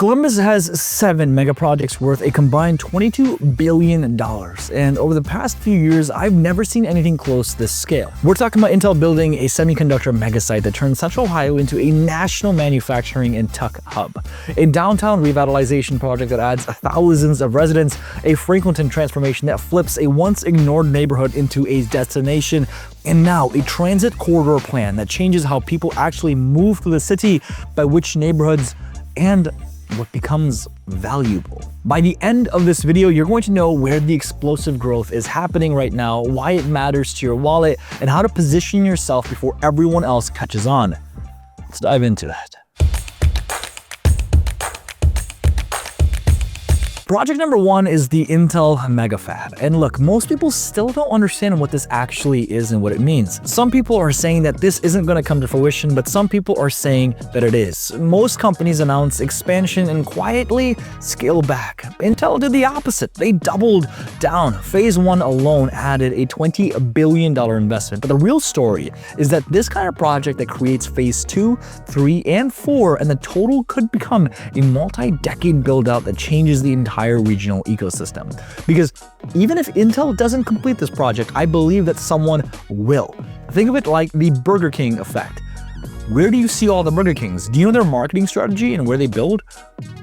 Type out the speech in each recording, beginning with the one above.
Columbus has 7 mega projects worth a combined $22 billion. And over the past few years, I've never seen anything close to this scale. We're talking about Intel building a semiconductor megasite that turns Central Ohio into a national manufacturing and tech hub, a downtown revitalization project that adds thousands of residents, a Franklinton transformation that flips a once ignored neighborhood into a destination, and now a transit corridor plan that changes how people actually move through the city, by which neighborhoods, and what becomes valuable. By the end of this video, you're going to know where the explosive growth is happening right now, why it matters to your wallet, and how to position yourself before everyone else catches on. Let's dive into that. Project number 1 is the Intel MegaFab. And look, most people still don't understand what this actually is and what it means. Some people are saying that this isn't going to come to fruition, but some people are saying that it is. Most companies announce expansion and quietly scale back. Intel did the opposite. They doubled down. Phase 1 alone added a $20 billion investment. But the real story is that this kind of project that creates phase 2, 3, and 4, and the total could become a multi-decade build-out that changes the entire regional ecosystem. Because even if Intel doesn't complete this project, I believe that someone will. Think of it like the Burger King effect. Where do you see all the Burger Kings? Do you know their marketing strategy and where they build?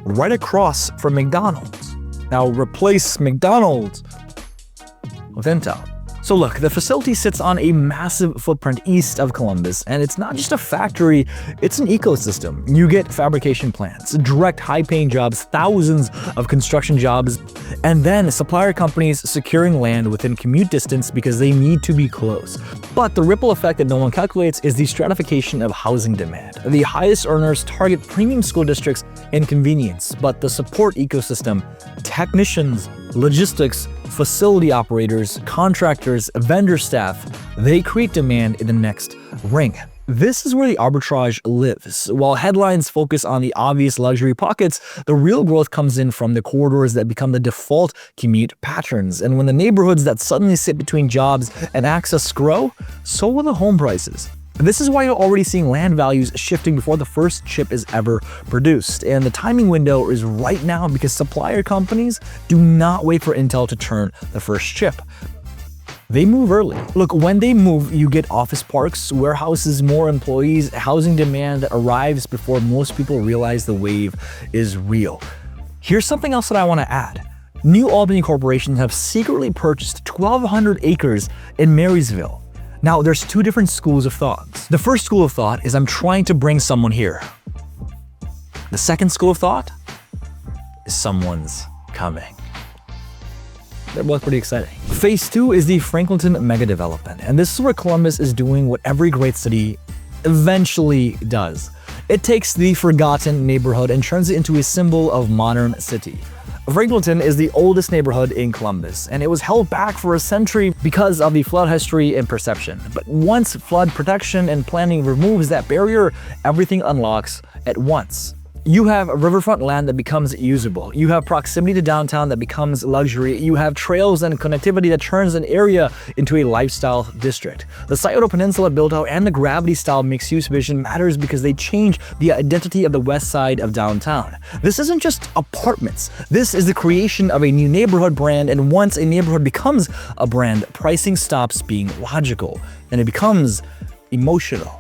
Right across from McDonald's. Now replace McDonald's with Intel. So look, the facility sits on a massive footprint east of Columbus, and it's not just a factory, it's an ecosystem. You get fabrication plants, direct high-paying jobs, thousands of construction jobs, and then supplier companies securing land within commute distance because they need to be close. But the ripple effect that no one calculates is the stratification of housing demand. The highest earners target premium school districts and convenience, but the support ecosystem, technicians, logistics, facility operators, contractors, vendor staff, they create demand in the next ring. This is where the arbitrage lives. While headlines focus on the obvious luxury pockets, the real growth comes in from the corridors that become the default commute patterns. And when the neighborhoods that suddenly sit between jobs and access grow, so will the home prices. This is why you're already seeing land values shifting before the first chip is ever produced. And the timing window is right now because supplier companies do not wait for Intel to turn the first chip. They move early. Look, when they move, you get office parks, warehouses, more employees, housing demand that arrives before most people realize the wave is real. Here's something else that I want to add. New Albany Corporation have secretly purchased 1,200 acres in Marysville. Now, there's 2 different schools of thought. The first school of thought is I'm trying to bring someone here. The second school of thought is someone's coming. They're both pretty exciting. Phase 2 is the Franklinton mega development, and this is where Columbus is doing what every great city eventually does. It takes the forgotten neighborhood and turns it into a symbol of modern city. Franklinton is the oldest neighborhood in Columbus, and it was held back for a century because of the flood history and perception. But once flood protection and planning removes that barrier, everything unlocks at once. You have riverfront land that becomes usable. You have proximity to downtown that becomes luxury. You have trails and connectivity that turns an area into a lifestyle district. The Scioto Peninsula build-out and the gravity-style mixed-use vision matters because they change the identity of the west side of downtown. This isn't just apartments. This is the creation of a new neighborhood brand, and once a neighborhood becomes a brand, pricing stops being logical, and it becomes emotional.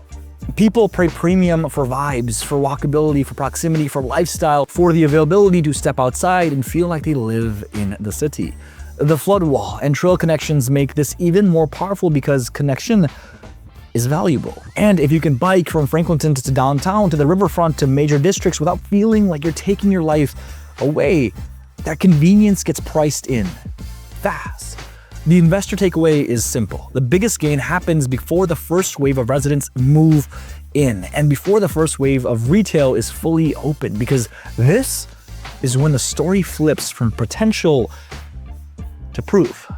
People pay premium for vibes, for walkability, for proximity, for lifestyle, for the availability to step outside and feel like they live in the city. The flood wall and trail connections make this even more powerful because connection is valuable. And if you can bike from Franklinton to downtown to the riverfront to major districts without feeling like you're taking your life away, that convenience gets priced in fast. The investor takeaway is simple. The biggest gain happens before the first wave of residents move in and before the first wave of retail is fully open, because this is when the story flips from potential to proof.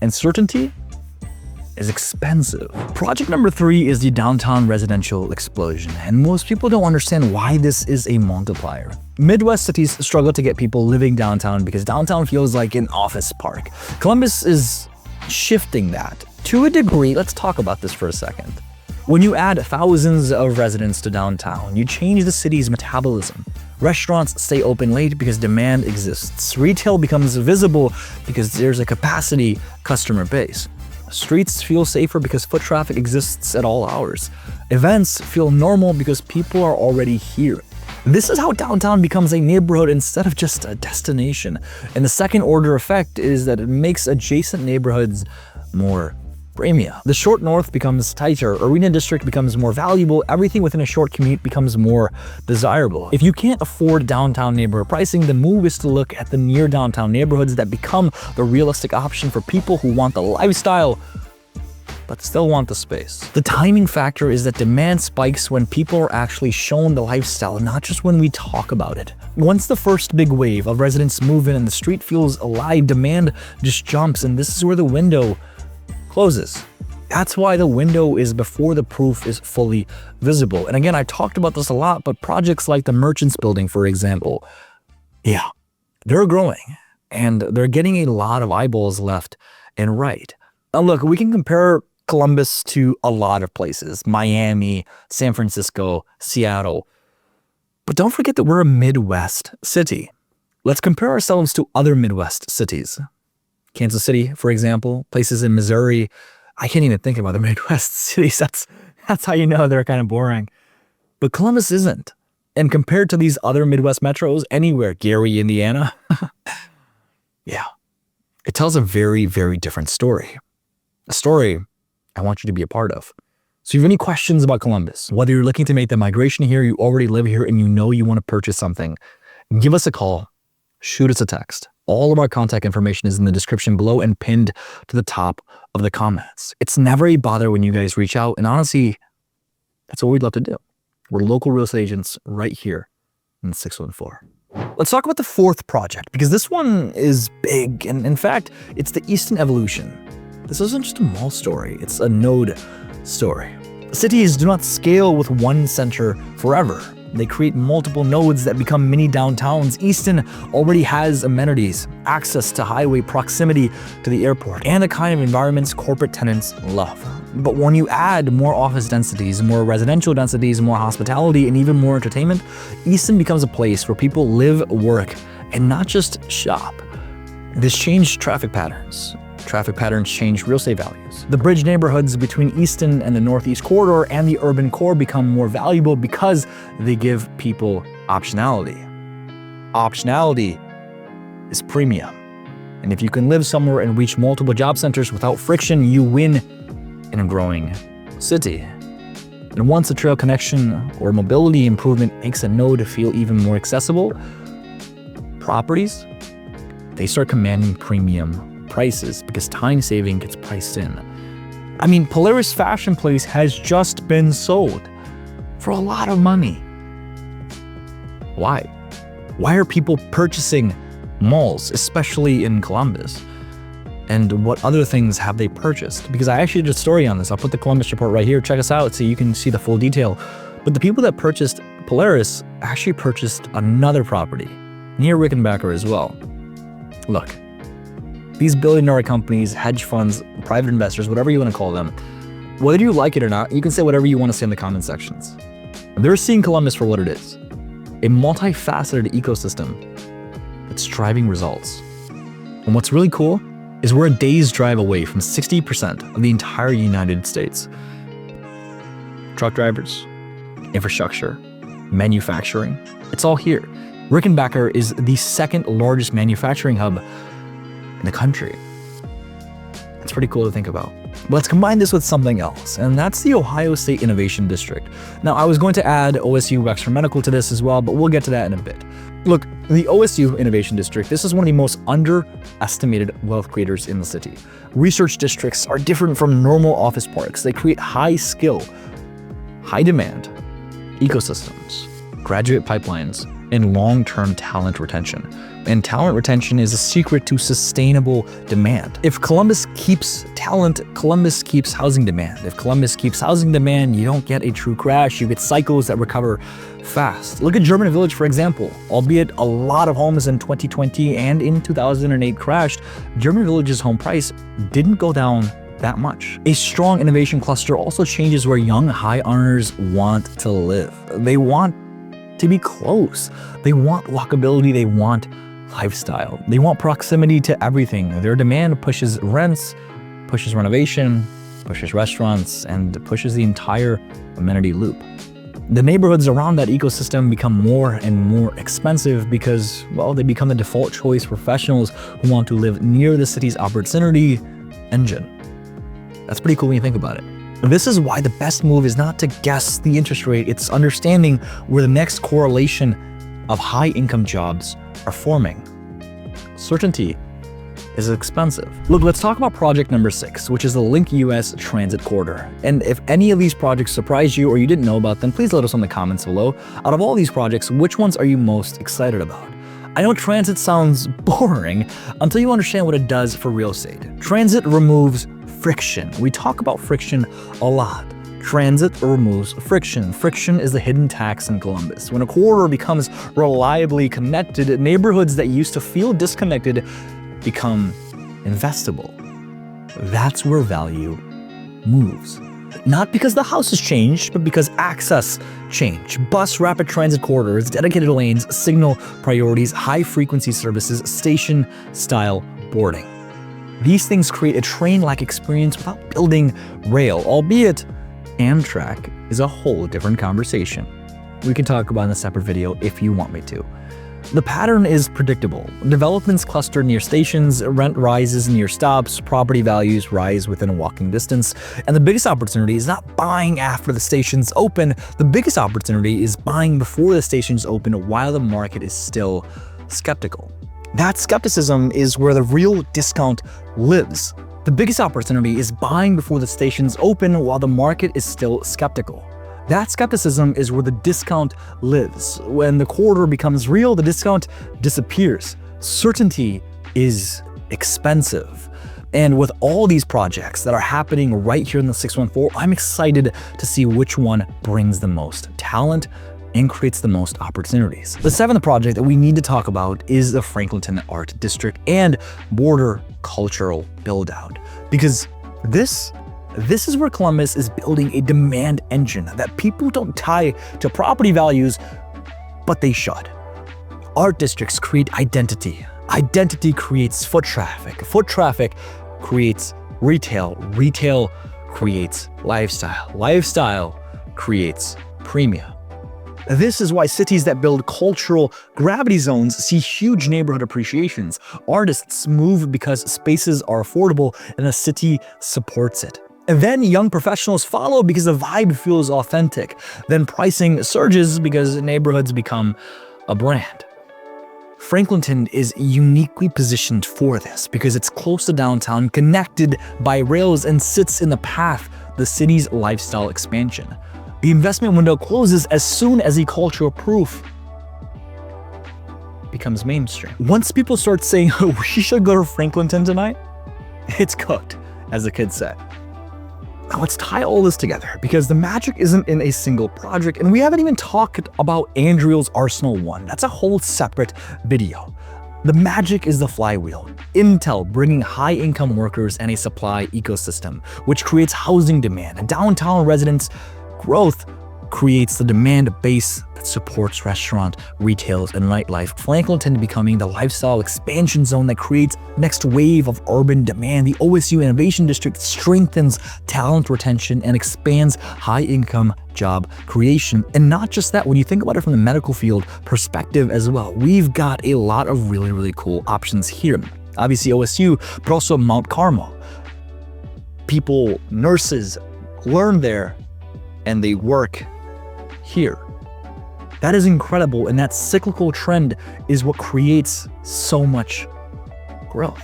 And certainty is expensive. Project number 3 is the downtown residential explosion, and most people don't understand why this is a multiplier. Midwest cities struggle to get people living downtown because downtown feels like an office park. Columbus is shifting that to a degree. Let's talk about this for a second. When you add thousands of residents to downtown, you change the city's metabolism. Restaurants stay open late because demand exists. Retail becomes visible because there's a capacity customer base. Streets feel safer because foot traffic exists at all hours. Events feel normal because people are already here. This is how downtown becomes a neighborhood instead of just a destination. And the second order effect is that it makes adjacent neighborhoods more premium. The short north becomes tighter, Arena District becomes more valuable, everything within a short commute becomes more desirable. If you can't afford downtown neighborhood pricing, the move is to look at the near downtown neighborhoods that become the realistic option for people who want the lifestyle but still want the space. The timing factor is that demand spikes when people are actually shown the lifestyle, not just when we talk about it. Once the first big wave of residents move in and the street feels alive, demand just jumps, and this is where the window closes. That's why the window is before the proof is fully visible. And again, I talked about this a lot, but projects like the Merchants Building, for example, yeah, they're growing and they're getting a lot of eyeballs left and right. Now look, we can compare Columbus to a lot of places, Miami, San Francisco, Seattle, but don't forget that we're a Midwest city. Let's compare ourselves to other Midwest cities. Kansas City, for example, places in Missouri. I can't even think about the Midwest cities. That's how you know they're kind of boring. But Columbus isn't. And compared to these other Midwest metros, anywhere, Gary, Indiana, yeah, it tells a very, very different story. A story I want you to be a part of. So if you have any questions about Columbus, whether you're looking to make the migration here, you already live here, and you know you want to purchase something, give us a call, shoot us a text. All of our contact information is in the description below and pinned to the top of the comments. It's never a bother when you guys reach out, and honestly, that's what we'd love to do. We're local real estate agents right here in 614. Let's talk about the fourth project, because this one is big, and in fact, it's the Easton Evolution. This isn't just a mall story, it's a node story. Cities do not scale with one center forever. They create multiple nodes that become mini downtowns. Easton already has amenities, access to highway, proximity to the airport, and the kind of environments corporate tenants love. But when you add more office densities, more residential densities, more hospitality, and even more entertainment, Easton becomes a place where people live, work, and not just shop. This changed traffic patterns. Traffic patterns change real estate values. The bridge neighborhoods between Easton and the Northeast Corridor and the urban core become more valuable because they give people optionality. Optionality is premium. And if you can live somewhere and reach multiple job centers without friction, you win in a growing city. And once a trail connection or mobility improvement makes a node feel even more accessible, properties, they start commanding premium prices because time saving gets priced in. I mean, Polaris Fashion Place has just been sold for a lot of money. Why? Why are people purchasing malls, especially in Columbus? And what other things have they purchased? Because I actually did a story on this. I'll put the Columbus report right here. Check us out so you can see the full detail. But the people that purchased Polaris actually purchased another property near Rickenbacker as well. Look, these billion-dollar companies, hedge funds, private investors, whatever you want to call them, whether you like it or not, you can say whatever you want to say in the comment sections. They're seeing Columbus for what it is, a multifaceted ecosystem that's driving results. And what's really cool is we're a day's drive away from 60% of the entire United States. Truck drivers, infrastructure, manufacturing, it's all here. Rickenbacker is the second largest manufacturing hub in the country. It's pretty cool to think about. But let's combine this with something else, and that's the Ohio State Innovation District. Now, I was going to add OSU Wexford Medical to this as well, but we'll get to that in a bit. Look, the OSU Innovation District, this is one of the most underestimated wealth creators in the city. Research districts are different from normal office parks. They create high skill, high demand ecosystems, graduate pipelines, and long-term talent retention. And talent retention is a secret to sustainable demand. If Columbus keeps talent, Columbus keeps housing demand. If Columbus keeps housing demand, you don't get a true crash. You get cycles that recover fast. Look at German Village, for example. Albeit a lot of homes in 2020 and in 2008 crashed, German Village's home price didn't go down that much. A strong innovation cluster also changes where young high earners want to live. They want to be close. They want walkability. They want lifestyle. They want proximity to everything. Their demand pushes rents, pushes renovation, pushes restaurants, and pushes the entire amenity loop. The neighborhoods around that ecosystem become more and more expensive because, well, they become the default choice for professionals who want to live near the city's opportunity engine. That's pretty cool when you think about it. This is why the best move is not to guess the interest rate, it's understanding where the next correlation of high-income jobs are forming. Certainty is expensive. Look, let's talk about project number 6, which is the Link US Transit Corridor. And if any of these projects surprised you or you didn't know about them, please let us know in the comments below. Out of all these projects, which ones are you most excited about? I know transit sounds boring until you understand what it does for real estate. Transit removes friction. We talk about friction a lot. Transit removes friction. Friction is the hidden tax in Columbus. When a corridor becomes reliably connected, neighborhoods that used to feel disconnected become investable. That's where value moves. Not because the house has changed, but because access changed. Bus rapid transit corridors, dedicated lanes, signal priorities, high-frequency services, station-style boarding. These things create a train-like experience without building rail, albeit Amtrak is a whole different conversation. We can talk about it in a separate video if you want me to. The pattern is predictable. Developments cluster near stations, rent rises near stops, property values rise within walking distance, and the biggest opportunity is not buying after the stations open. The biggest opportunity is buying before the stations open while the market is still skeptical. That skepticism is where the real discount lives. The biggest opportunity is buying before the stations open while the market is still skeptical. That skepticism is where the discount lives. When the corridor becomes real, the discount disappears. Certainty is expensive. And with all these projects that are happening right here in the 614, I'm excited to see which one brings the most talent and creates the most opportunities. The 7th project that we need to talk about is the Franklinton Art District and border cultural build-out. Because this is where Columbus is building a demand engine that people don't tie to property values, but they should. Art districts create identity. Identity creates foot traffic. Foot traffic creates retail. Retail creates lifestyle. Lifestyle creates premium. This is why cities that build cultural gravity zones see huge neighborhood appreciations. Artists move because spaces are affordable and the city supports it. And then young professionals follow because the vibe feels authentic. Then pricing surges because neighborhoods become a brand. Franklinton is uniquely positioned for this because it's close to downtown, connected by rails, and sits in the path of the city's lifestyle expansion. The investment window closes as soon as the cultural proof becomes mainstream. Once people start saying, oh, we should go to Franklinton tonight, it's cooked, as the kids say. Now let's tie all this together because the magic isn't in a single project, and we haven't even talked about Andreel's Arsenal 1. That's a whole separate video. The magic is the flywheel. Intel bringing high-income workers and a supply ecosystem, which creates housing demand. And downtown residents' growth creates the demand base that supports restaurant, retail, and nightlife. Franklinton becoming the lifestyle expansion zone that creates next wave of urban demand. The OSU Innovation District strengthens talent retention and expands high-income job creation. And not just that, when you think about it from the medical field perspective as well, we've got a lot of really, really cool options here. Obviously OSU, but also Mount Carmel. People, nurses, learn there and they work here. That is incredible, and that cyclical trend is what creates so much growth.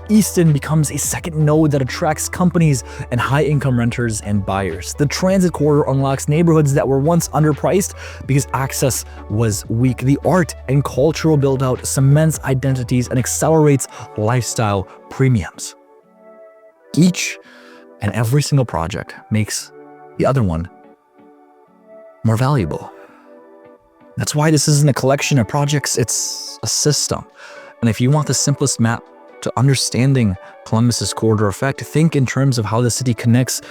Easton becomes a second node that attracts companies and high-income renters and buyers. The transit corridor unlocks neighborhoods that were once underpriced because access was weak. The art and cultural build-out cements identities and accelerates lifestyle premiums. Each and every single project makes the other one more valuable. That's why this isn't a collection of projects, it's a system. And if you want the simplest map to understanding Columbus's corridor effect, think in terms of how the city connects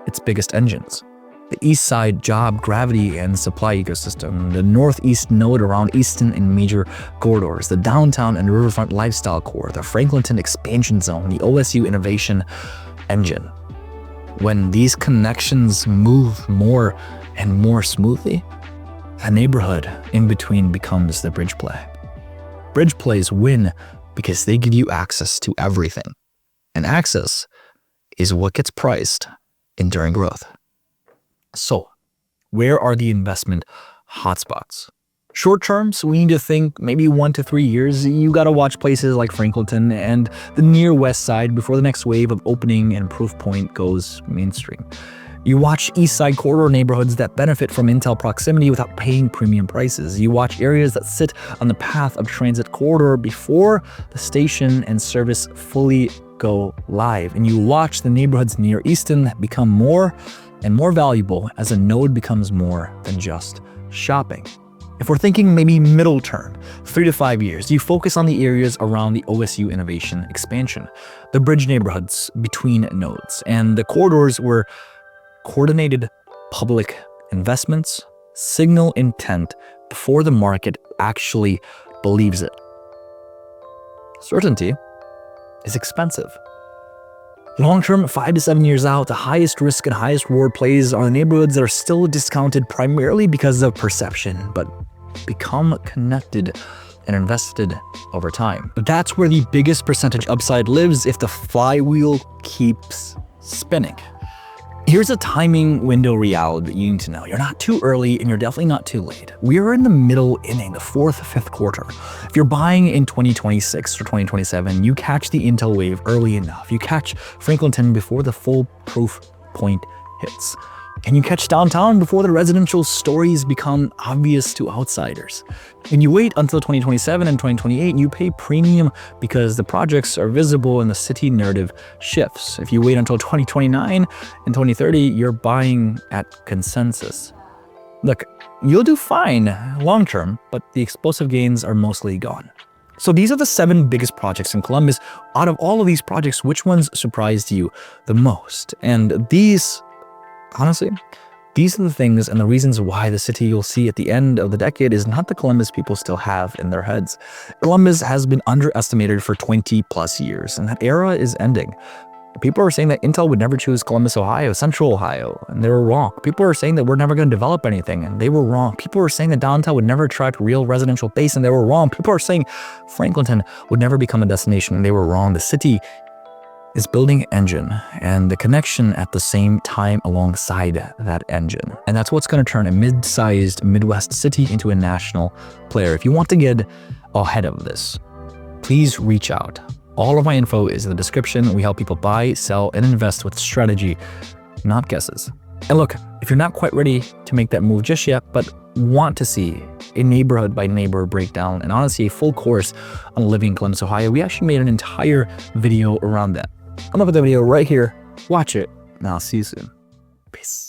its biggest engines. The east side job, gravity, and supply ecosystem, the northeast node around Easton and major corridors, the downtown and riverfront lifestyle core, the Franklinton expansion zone, the OSU innovation engine. When these connections move more and more smoothly, a neighborhood in between becomes the bridge play. Bridge plays win because they give you access to everything. And access is what gets priced enduring growth. So, where are the investment hotspots? Short term, so we need to think maybe 1 to 3 years. You gotta watch places like Franklinton and the near west side before the next wave of opening and proof point goes mainstream. You watch east side corridor neighborhoods that benefit from Intel proximity without paying premium prices. You watch areas that sit on the path of transit corridor before the station and service fully go live. And you watch the neighborhoods near Easton become more and more valuable as a node becomes more than just shopping. If we're thinking maybe middle term, 3 to 5 years, you focus on the areas around the OSU innovation expansion, the bridge neighborhoods between nodes, and the corridors where coordinated public investments signal intent before the market actually believes it. Certainty is expensive. Long-term, 5 to 7 years out, the highest risk and highest reward plays are the neighborhoods that are still discounted primarily because of perception, but become connected and invested over time. That's where the biggest percentage upside lives if the flywheel keeps spinning. Here's a timing window reality that you need to know. You're not too early and you're definitely not too late. We are in the middle inning, the 4th, 5th quarter. If you're buying in 2026 or 2027, you catch the Intel wave early enough. You catch Franklinton before the full proof point hits. And you catch downtown before the residential stories become obvious to outsiders. And you wait until 2027 and 2028 and you pay premium because the projects are visible and the city narrative shifts. If you wait until 2029 and 2030, you're buying at consensus. Look, you'll do fine long term, but the explosive gains are mostly gone. So these are the 7 biggest projects in Columbus. Out of all of these projects, which ones surprised you the most? And these, honestly, these are the things and the reasons why the city you'll see at the end of the decade is not the Columbus people still have in their heads. Columbus has been underestimated for 20 plus years, and that era is ending. People are saying that Intel would never choose Columbus, Ohio, Central Ohio, and they were wrong. People are saying that we're never going to develop anything, and they were wrong. People are saying that downtown would never attract real residential base, and they were wrong. People are saying Franklinton would never become a destination, and they were wrong. The city is building an engine and the connection at the same time alongside that engine. And that's what's going to turn a mid-sized Midwest city into a national player. If you want to get ahead of this, please reach out. All of my info is in the description. We help people buy, sell, and invest with strategy, not guesses. And look, if you're not quite ready to make that move just yet, but want to see a neighborhood by neighborhood breakdown and honestly a full course on living in Columbus, Ohio, we actually made an entire video around that. I'm gonna put the video right here. Watch it, and I'll see you soon. Peace.